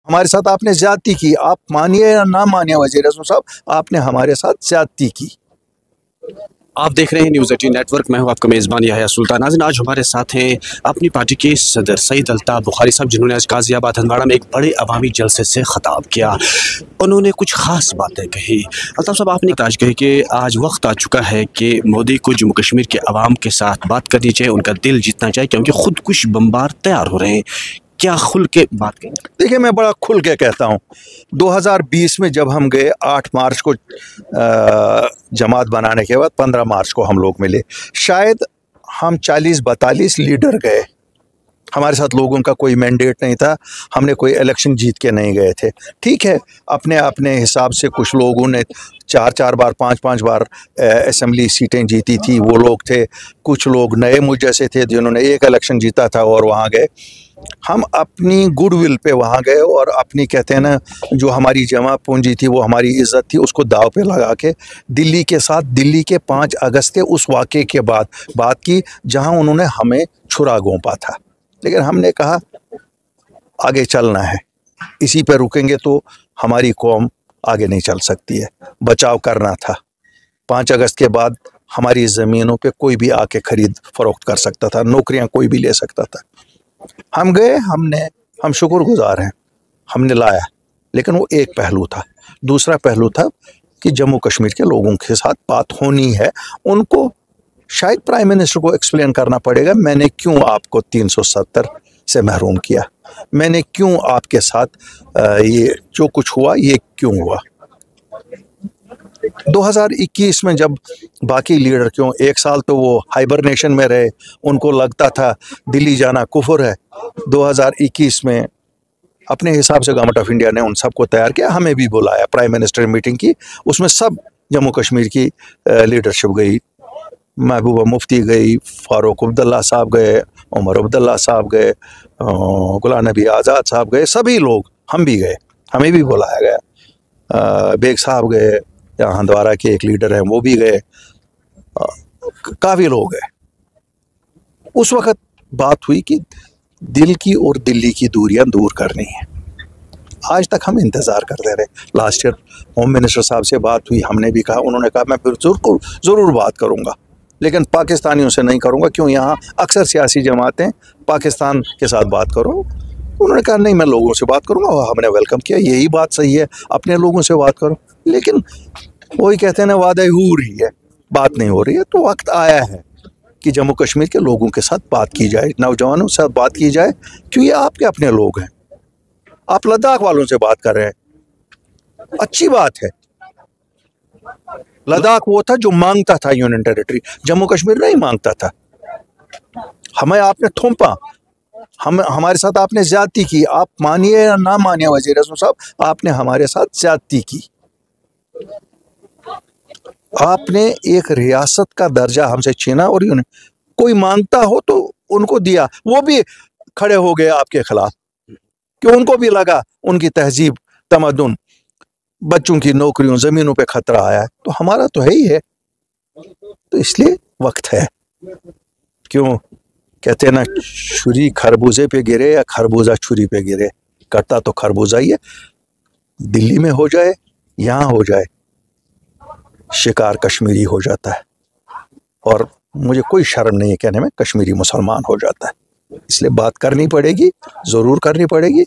हमारे साथ आपने ज्यादती की, आप मानिए या ना मानिए वज़ीर आज़म साहब, आपने हमारे साथ ज्यादती की। आप देख रहे हैं न्यूज़ 18 नेटवर्क। मैं हूं आपका मेज़बान याह्या सुल्तान। नाज़रीन, आज हमारे साथ हैं अपनी पार्टी के सदर सईद अल्ताफ़ बुखारी साहब, जिन्होंने आज गाज़ियाबाद हंदवाड़ा में एक बड़े अवामी जलसे से खिताब किया। उन्होंने कुछ ख़ास बातें कही। अल्ताफ़ साहब, आपने आज कही कि आज वक्त आ चुका है कि मोदी को जम्मू कश्मीर के अवाम के साथ बात करनी चाहिए, उनका दिल जीतना चाहिए, क्योंकि खुदकुश बम्बार तैयार हो रहे हैं। क्या खुल के बात करें? देखिए, मैं बड़ा खुल के कहता हूँ, 2020 में जब हम गए 8 मार्च को जमात बनाने के बाद 15 मार्च को हम लोग मिले, शायद हम 40-42 लीडर गए। हमारे साथ लोगों का कोई मैंडेट नहीं था, हमने कोई इलेक्शन जीत के नहीं गए थे। ठीक है, अपने अपने हिसाब से कुछ लोगों ने 4-4 बार 5-5 बार असेंबली सीटें जीती थी, वो लोग थे। कुछ लोग नए मुझ जैसे थे जिन्होंने एक इलेक्शन जीता था और वहाँ गए। हम अपनी गुडविल पे वहाँ गए और अपनी, कहते हैं ना, जो हमारी जमा पूंजी थी, वो हमारी इज़्ज़त थी, उसको दाव पे लगा के दिल्ली के साथ, दिल्ली के 5 अगस्त के उस वाक़े के बाद बात की जहाँ उन्होंने हमें छुरा घोंपा था। लेकिन हमने कहा आगे चलना है, इसी पे रुकेंगे तो हमारी कौम आगे नहीं चल सकती है। बचाव करना था। 5 अगस्त के बाद हमारी ज़मीनों पे कोई भी आके ख़रीद फरोख्त कर सकता था, नौकरियां कोई भी ले सकता था। हम गए, हम शुक्रगुजार हैं, हमने लाया। लेकिन वो एक पहलू था। दूसरा पहलू था कि जम्मू कश्मीर के लोगों के साथ बात होनी है। उनको शायद प्राइम मिनिस्टर को एक्सप्लेन करना पड़ेगा, मैंने क्यों आपको 370 से महरूम किया, मैंने क्यों आपके साथ ये जो कुछ हुआ ये क्यों हुआ। 2021 में जब बाकी लीडर, क्यों 1 साल तो वो हाइबरनेशन में रहे, उनको लगता था दिल्ली जाना कुफर है। 2021 में अपने हिसाब से गवर्नमेंट ऑफ इंडिया ने उन सबको तैयार किया, हमें भी बुलाया, प्राइम मिनिस्टर मीटिंग की, उसमें सब जम्मू कश्मीर की लीडरशिप गई। महबूबा मुफ्ती गई, फारूक अब्दुल्ला साहब गए, उमर अब्दुल्ला साहब गए, गुलाम नबी आज़ाद साहब गए, सभी लोग, हम भी गए, हमें भी बुलाया गया। बेग साहब गए, यहाँ हंदवाड़ा के एक लीडर हैं वो भी गए, काफ़ी लोग गए। उस वक़्त बात हुई कि दिल की और दिल्ली की दूरियां दूर करनी है। आज तक हम इंतज़ार करते रहे। लास्ट ईयर होम मिनिस्टर साहब से बात हुई, हमने भी कहा, उन्होंने कहा मैं फिर ज़रूर बात करूँगा, लेकिन पाकिस्तानियों से नहीं करूँगा, क्यों यहाँ अक्सर सियासी जमातें पाकिस्तान के साथ बात करो। उन्होंने कहा नहीं, मैं लोगों से बात करूँगा, और हमने वेलकम किया, यही बात सही है, अपने लोगों से बात करो। लेकिन वही कहते हैं ना, वादा हो रही है, बात नहीं हो रही है। तो वक्त आया है कि जम्मू कश्मीर के लोगों के साथ बात की जाए, नौजवानों के साथ बात की जाए, क्यों ये आपके अपने लोग हैं। आप लद्दाख वालों से बात कर रहे हैं, अच्छी बात है। लद्दाख वो था जो मांगता था यूनियन टेरिटरी, जम्मू कश्मीर नहीं मांगता था। हमें आपने थोपा, हमारे साथ आपने ज्यादती की, आप मानिए या ना मानिए वज़ीर आज़म साहब, आपने हमारे साथ ज्यादती की। आपने एक रियासत का दर्जा हमसे छीना, और कोई मांगता हो तो उनको दिया, वो भी खड़े हो गए आपके खिलाफ, कि उनको भी लगा उनकी तहजीब, तमद्दुन, बच्चों की नौकरियों, जमीनों पे खतरा आया है। तो हमारा तो है ही है। तो इसलिए वक्त है। क्यों कहते हैं ना, छुरी खरबूजे पे गिरे या खरबूजा छुरी पे गिरे, कटता तो खरबूजा ही है। दिल्ली में हो जाए, यहाँ हो जाए, शिकार कश्मीरी हो जाता है। और मुझे कोई शर्म नहीं है कहने में, कश्मीरी मुसलमान हो जाता है। इसलिए बात करनी पड़ेगी, ज़रूर करनी पड़ेगी,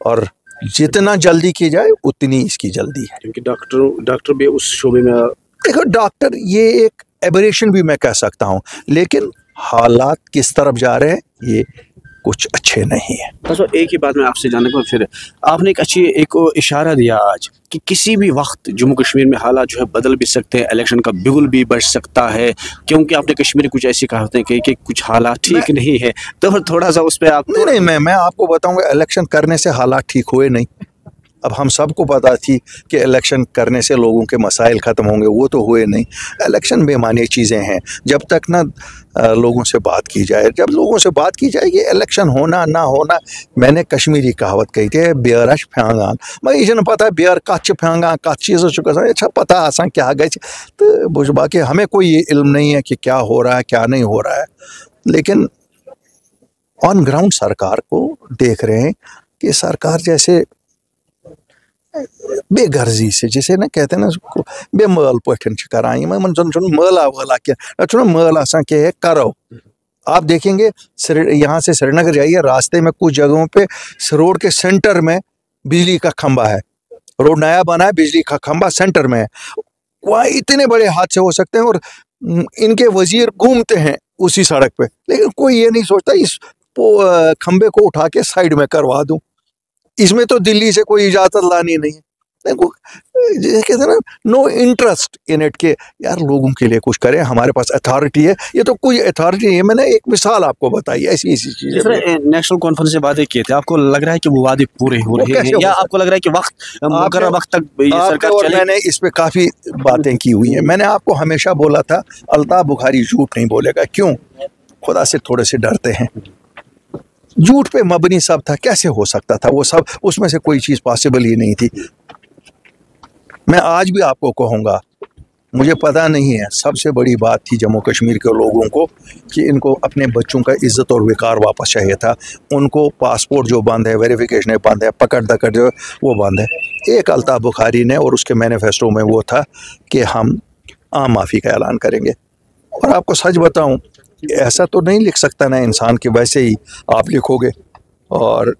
और जितना जल्दी की जाए उतनी इसकी जल्दी है। क्योंकि डॉक्टर भी उस शोबे में, देखो डॉक्टर, ये एक एबरेशन भी मैं कह सकता हूँ, लेकिन हालात किस तरफ जा रहे हैं ये कुछ अच्छे नहीं है। बस एक ही बात मैं आपसे जानने को, फिर आपने एक इशारा दिया आज कि किसी भी वक्त जम्मू कश्मीर में हालात जो है बदल भी सकते हैं, इलेक्शन का बिगुल भी बढ़ सकता है, क्योंकि आपने कश्मीर कुछ ऐसी कहावतें कही कि कुछ हालात ठीक नहीं है। तो थोड़ा सा उस पर आप नहीं, मैं आपको बताऊंगा, इलेक्शन करने से हालात ठीक हुए नहीं। अब हम सबको पता थी कि इलेक्शन करने से लोगों के मसाइल ख़त्म होंगे, वो तो हुए नहीं। इलेक्शन बेमानी चीज़ें हैं। जब तक ना लोगों से बात की जाए, जब लोगों से बात की जाएगी, इलेक्शन होना ना होना, मैंने कश्मीरी कहावत कही थी, बेरश फेंगान, मैं ये पता है बेर कच फेंगा कच चीज़ अच्छा पता आसान क्या गए। तो बुझ बाकी हमें कोई ये इल्म नहीं है कि क्या हो रहा है क्या नहीं हो रहा है। लेकिन ऑन ग्राउंड सरकार को देख रहे हैं कि सरकार जैसे बेगर्जी से, जिसे ना कहते हैं ना उसको बेमल पठन करान यमन जन मला वला क्या मल आसान क्या है करो। आप देखेंगे यहाँ से श्रीनगर जाइए, रास्ते में कुछ जगहों पे रोड के सेंटर में बिजली का खंबा है, रोड नया बना है, बिजली का खंबा सेंटर में है। वहाँ इतने बड़े हादसे हो सकते हैं और इनके वजीर घूमते हैं उसी सड़क पे, लेकिन कोई ये नहीं सोचता इस खंबे को उठा के साइड में करवा दूं। इसमें तो दिल्ली से कोई इजाजत लानी नहीं है। कहते हैं ना, नो इंटरेस्ट इन इट के यार लोगों के लिए कुछ करें, हमारे पास अथॉरिटी है। ये तो कोई अथॉरिटी नहीं है। मैंने एक मिसाल आपको बताई, ऐसी चीजें। नेशनल कॉन्फ्रेंस से वादे किए थे, आपको लग रहा है कि वो वादे पूरे हो रहे हैं या आपको लग रहा है कि वक्त तक ये सरकार चलेगी? मैंने इस पे काफी बातें की हुई है। मैंने आपको हमेशा बोला था अल्ताफ बुखारी झूठ नहीं बोलेगा। क्यों? खुदा से थोड़े से डरते हैं। झूठ पे मबनी सब था, कैसे हो सकता था वो सब? उसमें से कोई चीज पॉसिबल ही नहीं थी। मैं आज भी आपको कहूँगा, मुझे पता नहीं है, सबसे बड़ी बात थी जम्मू कश्मीर के लोगों को कि इनको अपने बच्चों का इज्जत और विकार वापस चाहिए था। उनको पासपोर्ट जो बंद है, वेरिफिकेशन बंद है, पकड़ दकड़ जो वो बंद है। एक अल्ताफ बुखारी ने और उसके मैनिफेस्टो में वो था कि हम आम माफ़ी का ऐलान करेंगे। और आपको सच बताऊं, ऐसा तो नहीं लिख सकता ना इंसान कि वैसे ही आप लिखोगे। और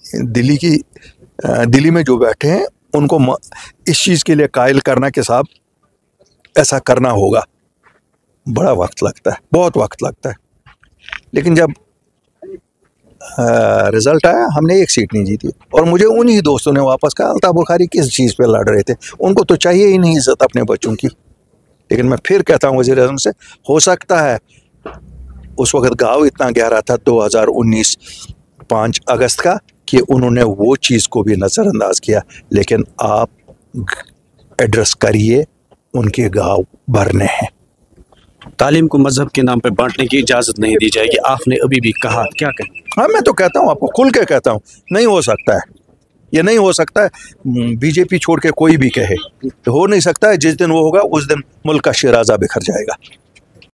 दिल्ली में जो बैठे हैं उनको इस चीज़ के लिए कायल करना कि साहब ऐसा करना होगा, बड़ा वक्त लगता है, बहुत वक्त लगता है। लेकिन जब रिजल्ट आया, हमने एक सीट नहीं जीती। और मुझे उन्हीं दोस्तों ने वापस कहा अल्ताफ बुखारी किस चीज़ पे लड़ रहे थे, उनको तो चाहिए ही नहीं इज्जत अपने बच्चों की। लेकिन मैं फिर कहता हूँ वज़ीर आज़म से, हो सकता है उस वक्त घाव इतना गहरा था 2019 5 अगस्त का कि उन्होंने वो चीज़ को भी नज़रअंदाज किया। लेकिन आप एड्रेस करिए, उनके घाव भरने हैं। तालीम को मजहब के नाम पे बांटने की इजाज़त नहीं दी जाएगी, आपने अभी भी कहा। क्या कहें? हाँ, मैं तो कहता हूँ, आपको खुल के कहता हूँ, नहीं हो सकता है, ये नहीं हो सकता है। बीजेपी छोड़ के कोई भी कहे, हो नहीं सकता है। जिस दिन वो होगा उस दिन मुल्क का शिराजा बिखर जाएगा।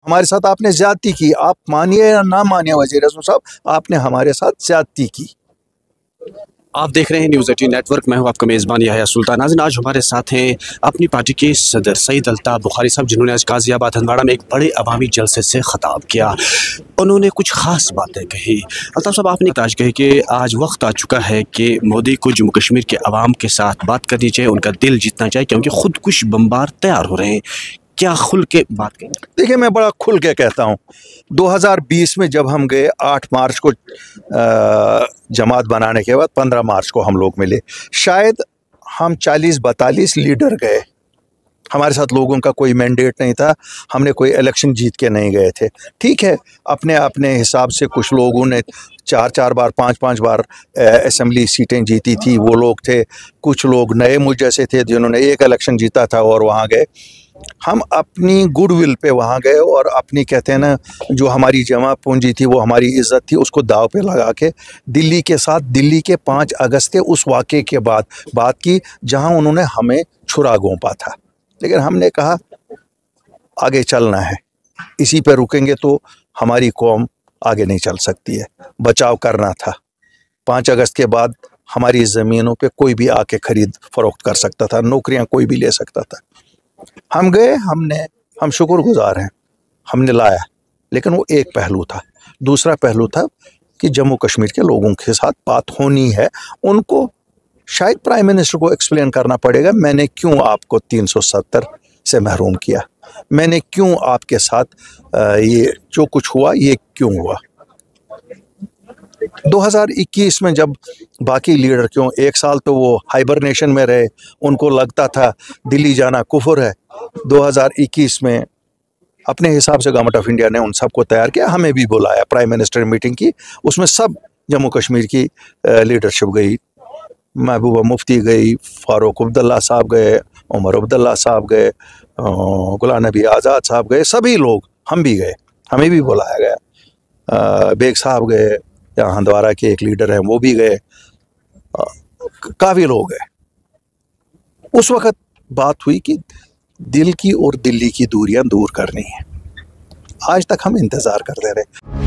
हमारे साथ आपने ज्यादती की, आप मानिए या ना मानिए वज़ीर आज़म साहब, आपने हमारे साथ ज्यादती की। आप देख रहे हैं न्यूज़ 18 नेटवर्क, मैं हूं आपका मेज़बान याह्या सुल्तान। नाज़रीन, आज हमारे साथ हैं अपनी पार्टी के सदर सईद अल्ताफ बुखारी साहब, जिन्होंने आज गाज़ियाबाद हंदवाड़ा में एक बड़े अवामी जलसे से खिताब किया। उन्होंने कुछ ख़ास बातें कही। अल्ताफ साहब, आपने आज कही कि आज वक्त आ चुका है कि मोदी को जम्मू कश्मीर के अवाम के साथ बात करनी चाहिए, उनका दिल जीतना चाहिए, क्योंकि खुदकुश बम्बार तैयार हो रहे हैं। क्या खुल के बात करें? देखिए, मैं बड़ा खुल के कहता हूँ, 2020 में जब हम गए 8 मार्च को जमात बनाने के बाद 15 मार्च को हम लोग मिले। शायद हम 40-42 लीडर गए, हमारे साथ लोगों का कोई मैंडेट नहीं था, हमने कोई इलेक्शन जीत के नहीं गए थे। ठीक है, अपने अपने हिसाब से कुछ लोगों ने 4-4 बार 5-5 बार असेंबली सीटें जीती थी, वो लोग थे। कुछ लोग नए मुझ जैसे थे जिन्होंने एक इलेक्शन जीता था और वहाँ गए। हम अपनी गुडविल पे वहाँ गए और अपनी, कहते हैं ना, जो हमारी जमा पूंजी थी, वो हमारी इज़्ज़त थी, उसको दाव पे लगा के दिल्ली के साथ, दिल्ली के 5 अगस्त के उस वाक़े के बाद बात की जहाँ उन्होंने हमें छुरा घोंपा था। लेकिन हमने कहा आगे चलना है, इसी पे रुकेंगे तो हमारी कौम आगे नहीं चल सकती है। बचाव करना था। 5 अगस्त के बाद हमारी ज़मीनों पे कोई भी आके ख़रीद फरोख्त कर सकता था, नौकरियां कोई भी ले सकता था। हम गए, हम शुक्रगुजार हैं, हमने लाया। लेकिन वो एक पहलू था। दूसरा पहलू था कि जम्मू कश्मीर के लोगों के साथ बात होनी है, उनको शायद प्राइम मिनिस्टर को एक्सप्लेन करना पड़ेगा, मैंने क्यों आपको 370 से महरूम किया, मैंने क्यों आपके साथ ये जो कुछ हुआ ये क्यों हुआ। 2021 में जब बाकी लीडर, क्यों 1 साल तो वो हाइबरनेशन में रहे, उनको लगता था दिल्ली जाना कुफर है। 2021 में अपने हिसाब से गवर्नमेंट ऑफ इंडिया ने उन सबको तैयार किया, हमें भी बुलाया, प्राइम मिनिस्टर मीटिंग की, उसमें सब जम्मू कश्मीर की लीडरशिप गई, महबूबा मुफ्ती गई, फारूक अब्दुल्ला साहब गए, उमर अब्दुल्ला साहब गए, गुलाम नबी आज़ाद साहब गए, सभी लोग, हम भी गए, हमें भी बुलाया गया। बेग साहब गए, यहाँ हंदवाड़ा के एक लीडर हैं वो भी गए, काफ़ी लोग गए। उस वक़्त बात हुई कि दिल की और दिल्ली की दूरियां दूर करनी है। आज तक हम इंतज़ार करते रहे।